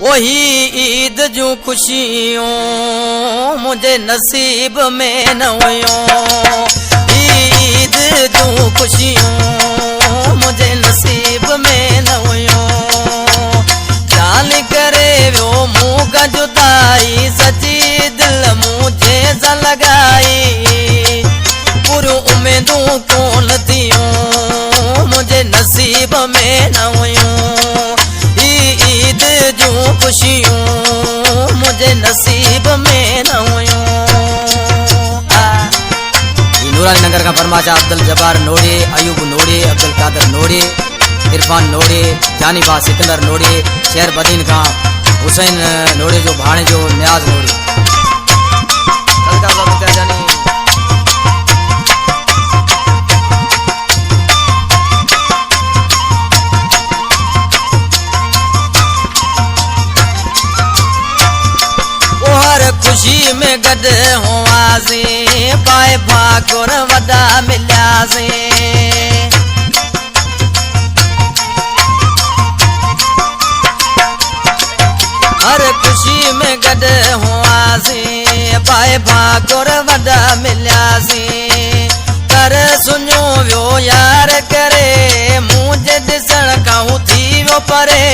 वही ईद जूं खुशियों मुझे नसीब में न हुयो। ईद जूं खुशियों मुझे नसीब में न हुयो। जान करे वो मुँह का जुदाई सची दिल मुझे सा लगाई। पूरी उम्मीदों कौन थियों मुझे नसीब में न हुयो। ईद जूं खुशियों मुझे नसीब में न हुयो। नूरानी नगर का फरमाशा अब्दुल जब्बार नोड़े, अयूब नोड़े, अब्दुल कादर नोड़े, इरफान नोड़े, जानीबा सिकंदर नोड़े, शहर बदीन का हुसैन नोड़े जो भाणे जो न्याज नोड़े। खुशी में गड हुआसे पाए भाकुर वदा मिलियासे। हर खुशी में गड हुआसे पाए भाकुर वदा मिलियासे। कर सुनो वियो यार करे मुझे दिसण खां थी वियो परे।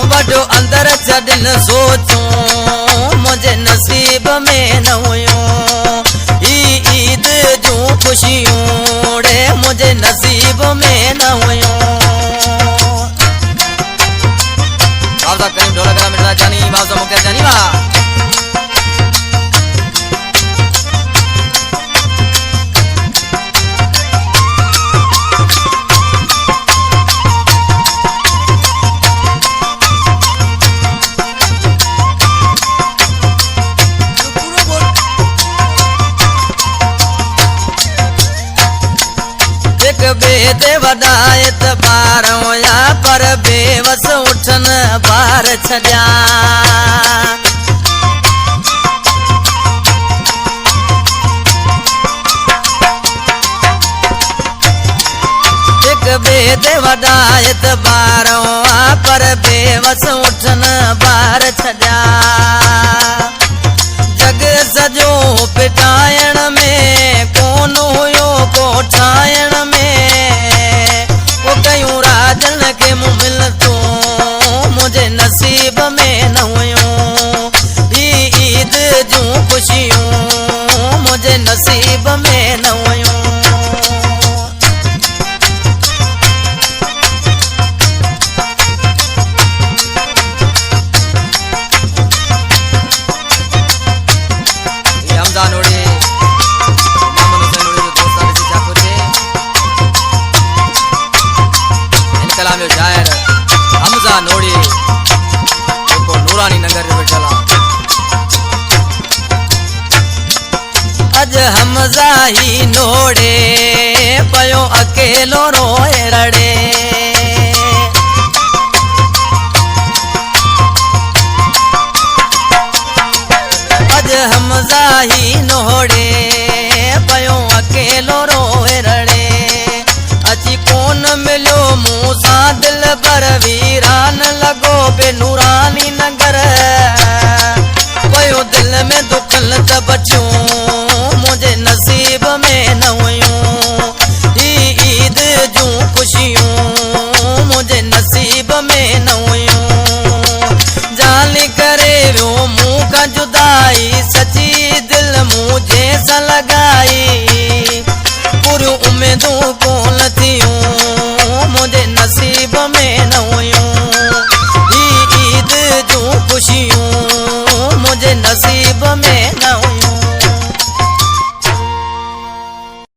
वडो अंदर छॾन सोचूं मुझे नसीब में न हुयो। ईद जूं खुशियों रे मुझे नसीब में न हुयो। बाबा करीम ढोलक मिर्जा जानी बाबा मुक्ता जानी वा। बेदे वदायत बार होया पर बेवस उठन बार छड्या। एक बेदे वदायत बार होया पर बेवस उठन बार छड्या। जग सजो पिटायण में कौन हुयो कोठायण में। राजन के मुँह मिल तो मुझे नसीब में न हुयो। ईद जूं खुशियों मुझे नसीब में न हुयो। हमजा नोड़े शायर हमजा नोड़ी को नूरानी नगर में बैठला। अज हमजा ही नोड़े पयो अकेलो रोए रड़े। अज हमजा ही नोड़े पयो अकेलो रोए रड़े। अची कौन मिलो मूसा दिल पर भी